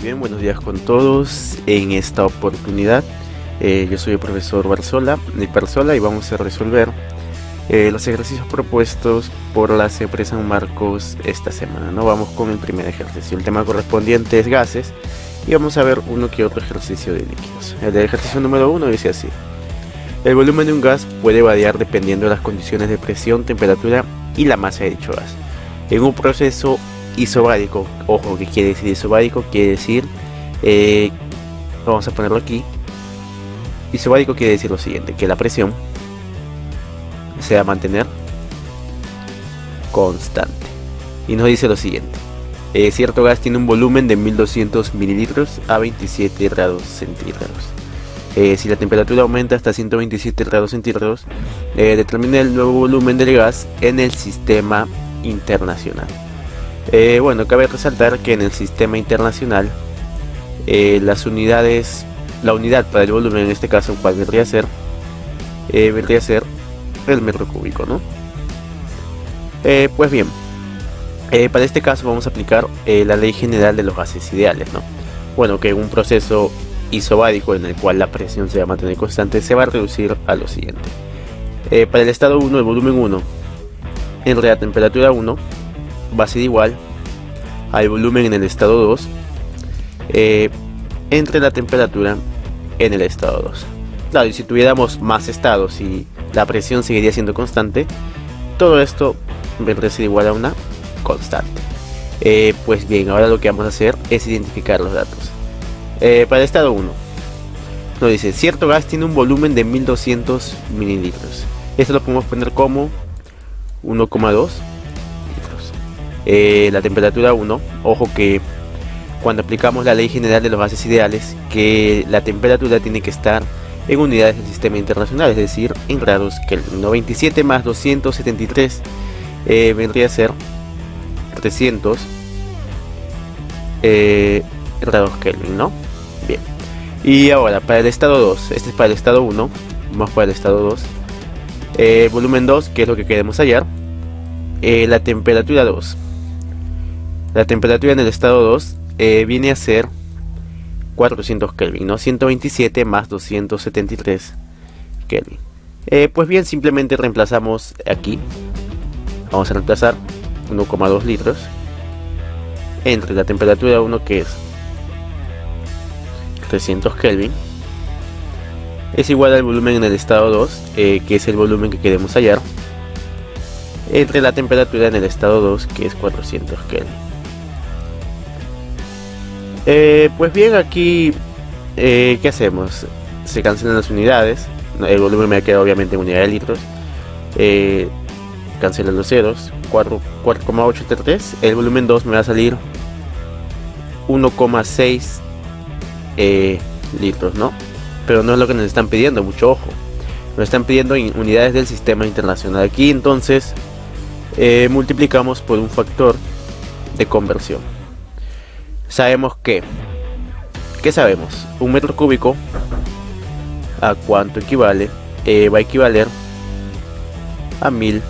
bien, buenos días con todos. En esta oportunidad yo soy el profesor Nick Barzola, y vamos a resolver los ejercicios propuestos por la CEPRES San Marcos esta semana, ¿no? Vamos con el primer ejercicio. El tema correspondiente es gases y vamos a ver uno que otro ejercicio de líquidos. El del ejercicio número 1 dice así: el volumen de un gas puede variar dependiendo de las condiciones de presión, temperatura y la masa de dicho gas. En un proceso isobárico, ojo, ¿qué quiere decir isobárico? Quiere decir, vamos a ponerlo aquí. Isobárico quiere decir lo siguiente: que la presión se va a mantener constante. Y nos dice lo siguiente: cierto gas tiene un volumen de 1200 mililitros a 27 grados centígrados. Si la temperatura aumenta hasta 127 grados centígrados, determina el nuevo volumen del gas en el sistema internacional. Bueno, cabe resaltar que en el sistema internacional la unidad para el volumen, en este caso, ¿cuál vendría a ser? Vendría a ser el metro cúbico, ¿no? Pues bien, para este caso vamos a aplicar la ley general de los gases ideales, ¿no? Bueno, que en un proceso isobárico en el cual la presión se va a mantener constante, se va a reducir a lo siguiente. Para el estado 1, el volumen 1 entre la temperatura 1 va a ser igual al volumen en el estado 2 entre la temperatura en el estado 2. Claro, y si tuviéramos más estados y la presión seguiría siendo constante, todo esto vendría a ser igual a una constante. Pues bien, ahora lo que vamos a hacer es identificar los datos. Para el estado 1 nos dice: cierto gas tiene un volumen de 1200 mililitros. Esto lo podemos poner como 1,2 litros. La temperatura 1, ojo que cuando aplicamos la ley general de los gases ideales, que la temperatura tiene que estar en unidades del sistema internacional, es decir, en grados Kelvin, ¿no? 27 más 273 vendría a ser 300 grados Kelvin, ¿no? Bien. Y ahora para el estado 2, este es para el estado 1, vamos para el estado 2. Volumen 2, que es lo que queremos hallar. La temperatura 2. La temperatura en el estado 2 viene a ser 400 Kelvin, ¿no? 127 más 273 Kelvin. Pues bien, simplemente reemplazamos aquí. Vamos a reemplazar 1,2 litros entre la temperatura 1, que es 300 Kelvin, es igual al volumen en el estado 2, que es el volumen que queremos hallar, entre la temperatura en el estado 2, que es 400 Kelvin. Pues bien, aquí ¿qué hacemos? Se cancelan las unidades. El volumen me queda obviamente en unidad de litros. Cancelan los ceros. 4,833. El volumen 2 me va a salir 1,6 litros, ¿no? Pero no es lo que nos están pidiendo, mucho ojo. Nos están pidiendo en unidades del sistema internacional. Aquí entonces multiplicamos por un factor de conversión. Sabemos que, ¿qué sabemos? Un metro cúbico, ¿a cuánto equivale? Va a equivaler a 1000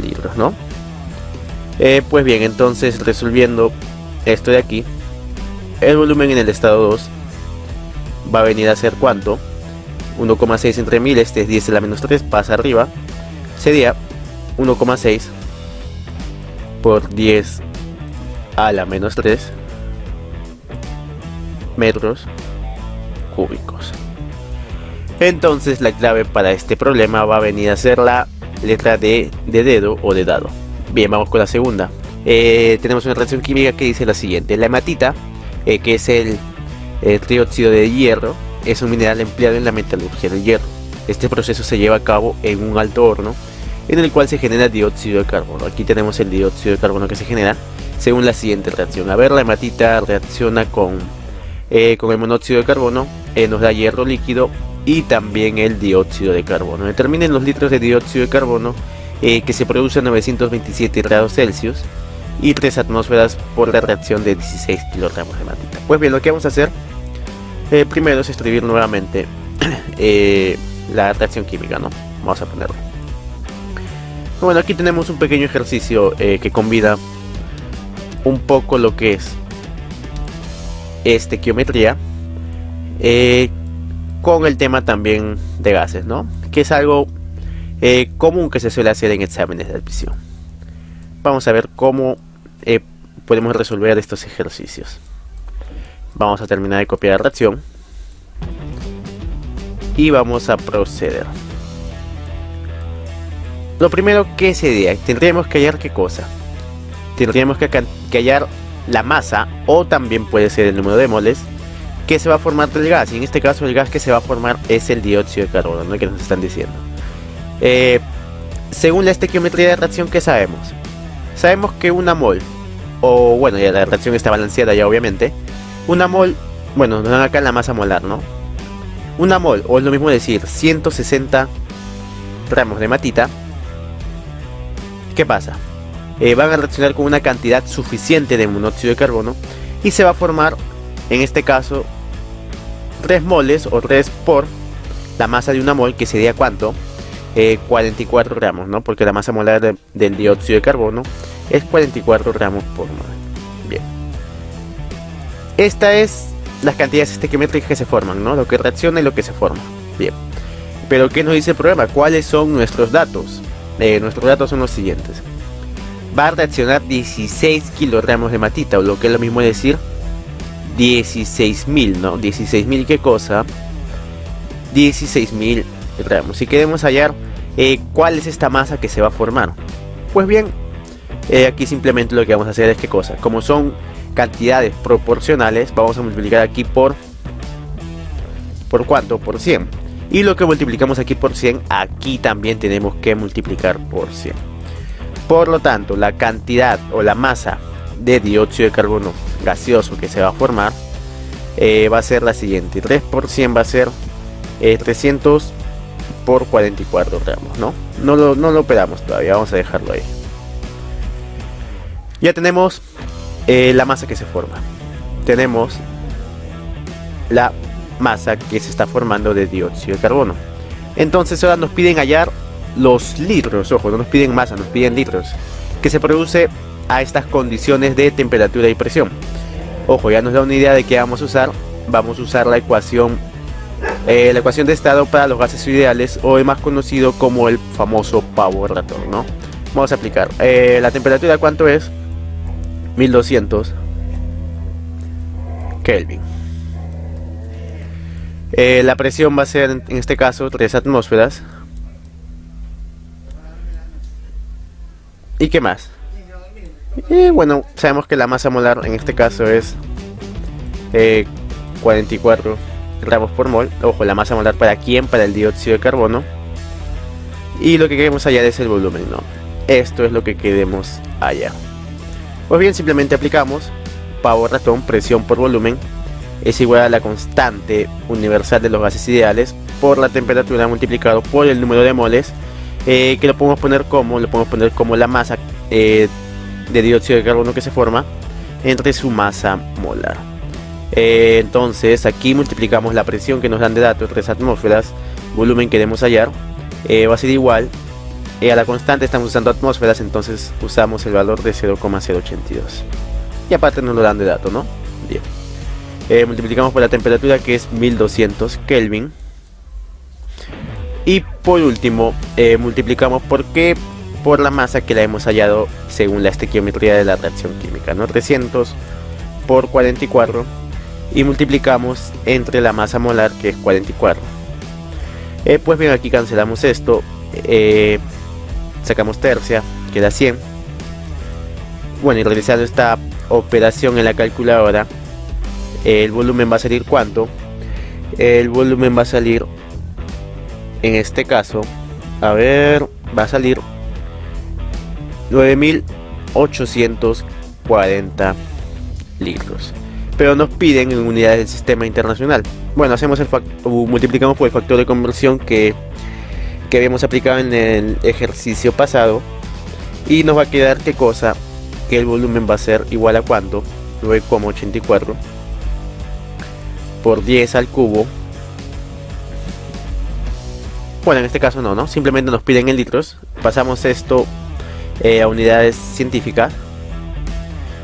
litros, ¿no? Pues bien, entonces resolviendo esto de aquí, el volumen en el estado 2 va a venir a ser ¿cuánto? 1,6 entre 1000, este es 10 a la menos 3, pasa arriba, sería 1,6 por 10 a la menos 3 metros cúbicos. Entonces la clave para este problema va a venir a ser la letra D de dedo o de dado. Bien, vamos con la segunda. Tenemos una reacción química que dice la siguiente: la hematita, que es el trióxido de hierro, es un mineral empleado en la metalurgia del hierro. Este proceso se lleva a cabo en un alto horno en el cual se genera dióxido de carbono. Aquí tenemos el dióxido de carbono que se genera según la siguiente reacción. A ver, la hematita reacciona con el monóxido de carbono, nos da hierro líquido y también el dióxido de carbono. Determinen los litros de dióxido de carbono que se produce a 927 grados Celsius y 3 atmósferas por la reacción de 16 kilogramos de hematita. Pues bien, lo que vamos a hacer primero es escribir nuevamente la reacción química, ¿no? Vamos a ponerlo. Bueno, aquí tenemos un pequeño ejercicio que combina un poco lo que es estequiometría con el tema también de gases, ¿no? Que es algo común que se suele hacer en exámenes de admisión. Vamos a ver cómo podemos resolver estos ejercicios. Vamos a terminar de copiar la reacción y vamos a proceder. Lo primero que sería, tendríamos que hallar qué cosa. Tendríamos que hallar la masa, o también puede ser el número de moles que se va a formar del gas, y en este caso el gas que se va a formar es el dióxido de carbono, ¿no? Que nos están diciendo. Según la estequiometría de reacción, ¿qué sabemos? Sabemos que una mol, o bueno, ya la reacción está balanceada ya obviamente. Una mol, bueno, nos dan acá la masa molar, ¿no? Una mol, o es lo mismo decir 160 gramos de matita. ¿Qué pasa? Van a reaccionar con una cantidad suficiente de monóxido de carbono y se va a formar, en este caso, 3 moles o 3 por la masa de una mol, que sería ¿cuánto? 44 gramos, ¿no? Porque la masa molar del dióxido de carbono es 44 gramos por mol. Bien. Esta es las cantidades estequiométricas que se forman, ¿no? Lo que reacciona y lo que se forma. Bien. Pero ¿qué nos dice el programa? ¿Cuáles son nuestros datos? Nuestros datos son los siguientes. Va a reaccionar 16 kilogramos de matita, o lo que es lo mismo decir 16.000, ¿no? 16.000, ¿qué cosa? 16.000 gramos. Si queremos hallar cuál es esta masa que se va a formar, pues bien, aquí simplemente lo que vamos a hacer es qué cosa. Como son cantidades proporcionales, vamos a multiplicar aquí ¿por cuánto? Por 100. Y lo que multiplicamos aquí por 100, aquí también tenemos que multiplicar por 100. Por lo tanto, la cantidad o la masa de dióxido de carbono gaseoso que se va a formar va a ser la siguiente. 3 por 100 va a ser 300 por 44 gramos, ¿no? No lo operamos todavía, vamos a dejarlo ahí. Ya tenemos la masa que se forma. Tenemos la masa que se está formando de dióxido de carbono. Entonces ahora nos piden hallar los litros, ojo, no nos piden masa, nos piden litros, que se produce a estas condiciones de temperatura y presión. Ojo, ya nos da una idea de qué vamos a usar. Vamos a usar la ecuación de estado para los gases ideales, o más conocido como el famoso Power Ratón, ¿no? Vamos a aplicar la temperatura, ¿cuánto es? 1200 Kelvin. La presión va a ser en este caso 3 atmósferas. ¿Y qué más? Bueno, sabemos que la masa molar en este caso es 44 gramos por mol. Ojo, la masa molar ¿para quién? Para el dióxido de carbono. Y lo que queremos hallar es el volumen, ¿no? Esto es lo que queremos hallar. Pues bien, simplemente aplicamos Power Ratón, presión por volumen, es igual a la constante universal de los gases ideales por la temperatura multiplicado por el número de moles, que lo podemos poner como la masa de dióxido de carbono que se forma entre su masa molar. Entonces aquí multiplicamos la presión que nos dan de datos, 3 atmósferas, volumen que queremos hallar, va a ser igual a la constante. Estamos usando atmósferas, entonces usamos el valor de 0,082 y aparte nos lo dan de dato, ¿no? Bien. Multiplicamos por la temperatura, que es 1200 Kelvin, y por último multiplicamos por la masa que la hemos hallado según la estequiometría de la reacción química, ¿no? 300 por 44, y multiplicamos entre la masa molar, que es 44. Pues bien, aquí cancelamos esto, sacamos tercia, queda 100. Bueno, y realizando esta operación en la calculadora, el volumen va a salir ¿cuánto? El volumen va a salir, en este caso, a ver, va a salir 9840 litros. Pero nos piden en unidades del sistema internacional. Bueno, multiplicamos por el factor de conversión que habíamos aplicado en el ejercicio pasado, y nos va a quedar ¿qué cosa? Que el volumen va a ser igual a ¿cuánto? 9,84 por 10 al cubo. Bueno, en este caso no, simplemente nos piden en litros. Pasamos esto a unidades científicas,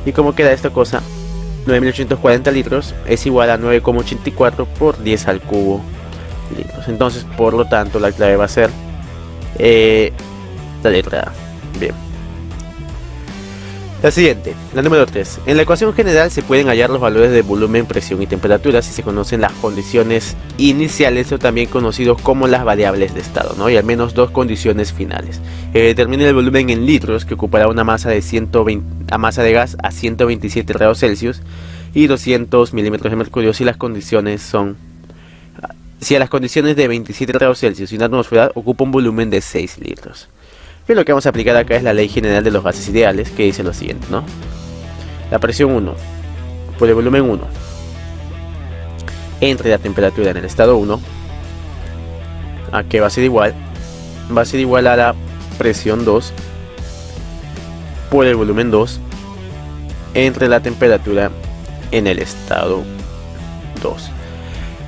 y como queda esta cosa, 9.840 litros es igual a 9,84 por 10 al cubo litros. Entonces, por lo tanto, la clave va a ser la letra A. Bien. La siguiente, la número 3. En la ecuación general se pueden hallar los valores de volumen, presión y temperatura si se conocen las condiciones iniciales, o también conocidos como las variables de estado, ¿no? Y al menos dos condiciones finales. Determine el volumen en litros que ocupará una masa de masa de gas a 127 grados Celsius y 200 milímetros de mercurio si las condiciones son... Si a las condiciones de 27 grados Celsius y una atmósfera ocupa un volumen de 6 litros. Bien, lo que vamos a aplicar acá es la ley general de los gases ideales, que dice lo siguiente, ¿no? La presión 1 por el volumen 1 entre la temperatura en el estado 1, ¿a qué va a ser igual? Va a ser igual a la presión 2 por el volumen 2 entre la temperatura en el estado 2.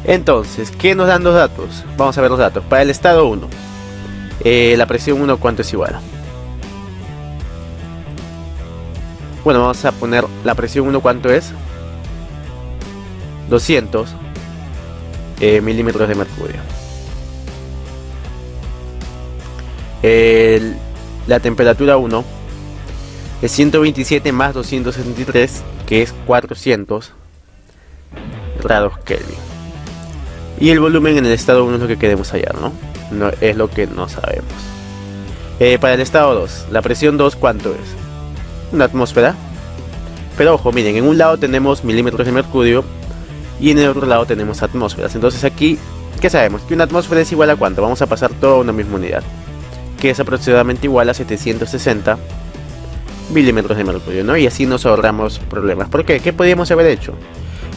Entonces, ¿qué nos dan los datos? Vamos a ver los datos. Para el estado 1, la presión 1, ¿cuánto es igual? Bueno, vamos a poner la presión 1, ¿cuánto es? 200 milímetros de mercurio. La temperatura 1 es 127 más 273, que es 400 grados Kelvin. Y el volumen en el estado 1 es lo que queremos hallar, ¿no? No es lo que no sabemos. Para el estado 2, la presión 2, ¿cuánto es? Una atmósfera. Pero ojo, miren, en un lado tenemos milímetros de mercurio y en el otro lado tenemos atmósferas. Entonces aquí, ¿qué sabemos? Que una atmósfera es igual a ¿cuánto? Vamos a pasar todo a una misma unidad, que es aproximadamente igual a 760 milímetros de mercurio, ¿no? Y así nos ahorramos problemas. ¿Por qué? ¿Qué podríamos haber hecho?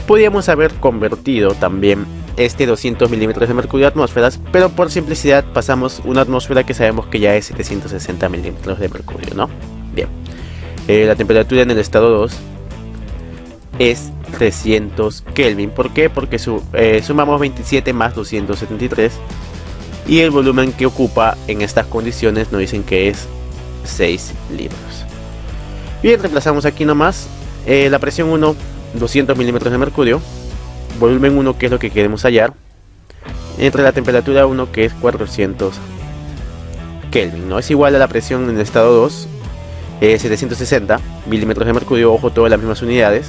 Podríamos haber convertido también 200 milímetros de mercurio a atmósferas, pero por simplicidad pasamos una atmósfera que sabemos que ya es 760 milímetros de mercurio, ¿no? Bien. La temperatura en el estado 2 es 300 Kelvin. ¿Por qué? Porque sumamos 27 más 273 y el volumen que ocupa en estas condiciones nos dicen que es 6 litros. Bien, reemplazamos aquí nomás. La presión 1, 200 milímetros de mercurio. Volumen 1, que es lo que queremos hallar, entre la temperatura 1, que es 400 Kelvin, ¿no? Es igual a la presión en el estado 2, 760 milímetros de mercurio, ojo, todas las mismas unidades,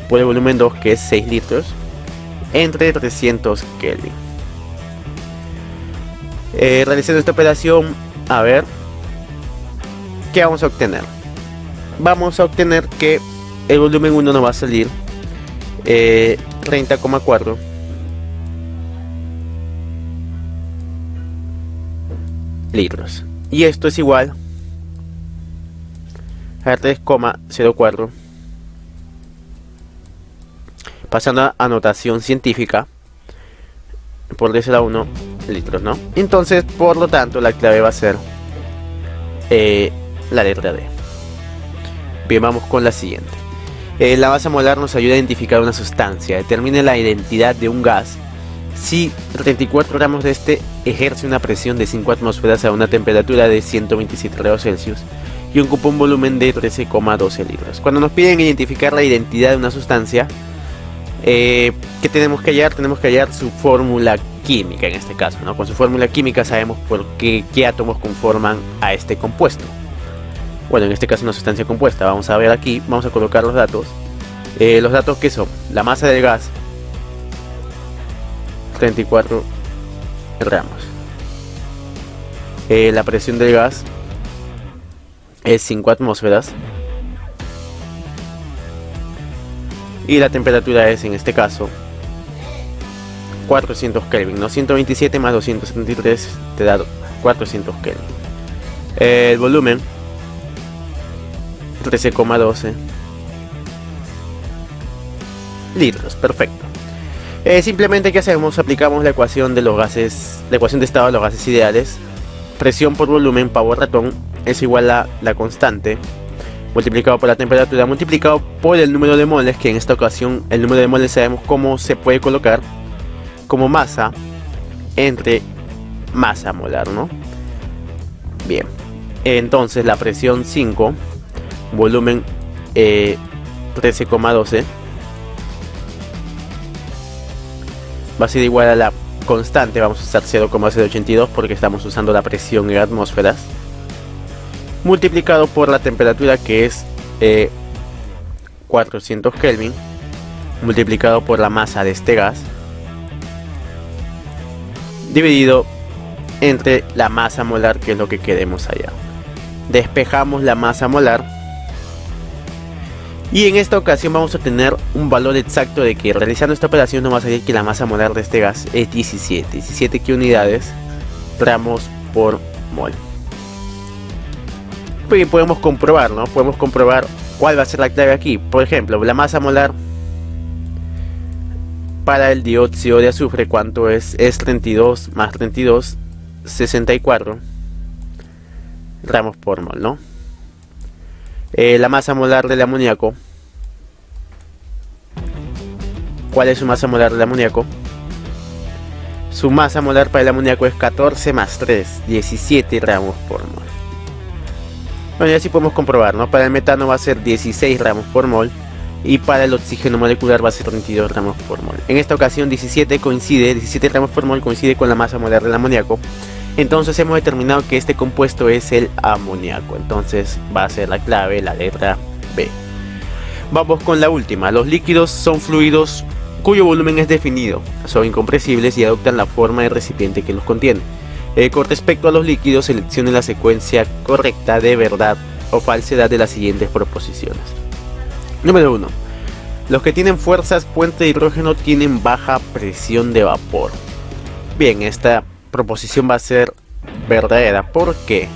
por el volumen 2, que es 6 litros, entre 300 Kelvin. Realizando esta operación, a ver, ¿qué vamos a obtener? Vamos a obtener que el volumen 1 nos va a salir 30,4 litros, y esto es igual a 3,04, pasando a notación científica, por 10 a la 1 litros, ¿no? Entonces, por lo tanto, la clave va a ser la letra D. Bien, vamos con la siguiente. La masa molar nos ayuda a identificar una sustancia. Determine la identidad de un gas si 34 gramos de este ejerce una presión de 5 atmósferas a una temperatura de 127 grados Celsius y ocupa un volumen de 13,12 litros. Cuando nos piden identificar la identidad de una sustancia, ¿qué tenemos que hallar? Tenemos que hallar su fórmula química en este caso, ¿no? Con su fórmula química sabemos por qué átomos conforman a este compuesto. Bueno, en este caso una sustancia compuesta. Vamos a ver aquí, vamos a colocar los datos. Los datos que son: la masa del gas, 34 gramos. La presión del gas es 5 atmósferas. Y la temperatura es, en este caso, 400 Kelvin, ¿no? 127 más 273 te da 400 Kelvin. El volumen, 13,12 litros. Perfecto. Simplemente, ¿qué hacemos? Aplicamos la ecuación de los gases, la ecuación de estado de los gases ideales. Presión por volumen, pavo ratón, es igual a la constante multiplicado por la temperatura multiplicado por el número de moles, que en esta ocasión el número de moles sabemos cómo se puede colocar como masa entre masa molar, ¿no? Bien, entonces la presión 5, volumen 13,12 va a ser igual a la constante. Vamos a usar 0,082 porque estamos usando la presión en atmósferas, multiplicado por la temperatura, que es 400 Kelvin, multiplicado por la masa de este gas, dividido entre la masa molar, que es lo que queremos allá. Despejamos la masa molar y en esta ocasión vamos a tener un valor exacto de que, realizando esta operación, nos va a salir que la masa molar de este gas es 17 unidades gramos por mol. Y podemos comprobar, ¿no? Podemos comprobar cuál va a ser la clave aquí. Por ejemplo, la masa molar para el dióxido de azufre, ¿cuánto es? Es 32 más 32, 64 gramos por mol, ¿no? La masa molar del amoníaco, ¿cuál es su masa molar del amoníaco? Su masa molar para el amoníaco es 14 más 3, 17 gramos por mol. Bueno, y así podemos comprobar, ¿no? Para el metano va a ser 16 gramos por mol y para el oxígeno molecular va a ser 32 gramos por mol. En esta ocasión 17 gramos por mol coincide con la masa molar del amoníaco. Entonces hemos determinado que este compuesto es el amoníaco. Entonces va a ser la clave, la letra B. Vamos con la última. Los líquidos son fluidos cuyo volumen es definido, son incompresibles y adoptan la forma del recipiente que los contiene. Con respecto a los líquidos, seleccione la secuencia correcta de verdad o falsedad de las siguientes proposiciones. Número 1. Los que tienen fuerzas puente de hidrógeno tienen baja presión de vapor. Bien, esta proposición va a ser verdadera. ¿Por qué?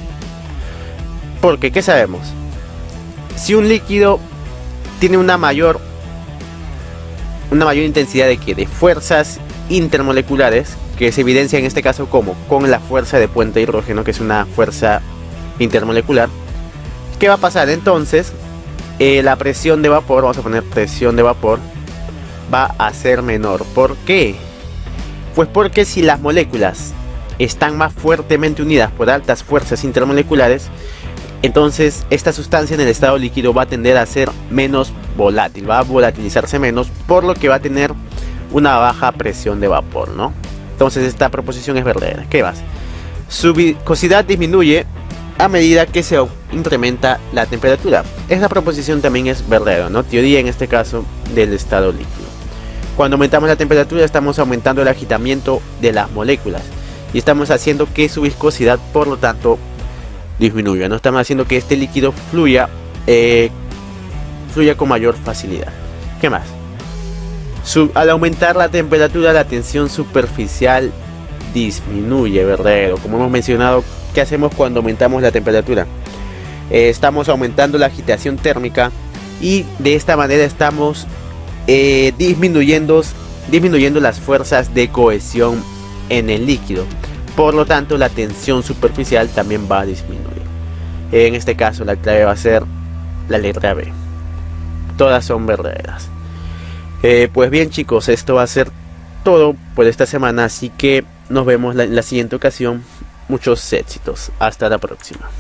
Porque, ¿qué sabemos? Si un líquido tiene una mayor intensidad de fuerzas intermoleculares, que se evidencia en este caso como con la fuerza de puente de hidrógeno, que es una fuerza intermolecular, ¿qué va a pasar? Entonces la presión de vapor, vamos a poner presión de vapor, va a ser menor. ¿Por qué? Pues porque si las moléculas están más fuertemente unidas por altas fuerzas intermoleculares, entonces esta sustancia en el estado líquido va a tender a ser menos volátil, va a volatilizarse menos, por lo que va a tener una baja presión de vapor, ¿no? Entonces esta proposición es verdadera. ¿Qué más? Su viscosidad disminuye a medida que se incrementa la temperatura. Esta proposición también es verdadera, ¿no? Teoría en este caso del estado líquido. Cuando aumentamos la temperatura estamos aumentando el agitamiento de las moléculas y estamos haciendo que su viscosidad, por lo tanto, disminuya, ¿no? Estamos haciendo que este líquido fluya con mayor facilidad. ¿Qué más? Al aumentar la temperatura, la tensión superficial disminuye, verdadero. Como hemos mencionado, ¿qué hacemos cuando aumentamos la temperatura? Estamos aumentando la agitación térmica y de esta manera estamos disminuyendo las fuerzas de cohesión en el líquido. Por lo tanto, la tensión superficial también va a disminuir. En este caso, la clave va a ser la letra B. Todas son verdaderas. Pues bien, chicos, esto va a ser todo por esta semana, así que nos vemos en la siguiente ocasión. Muchos éxitos. Hasta la próxima.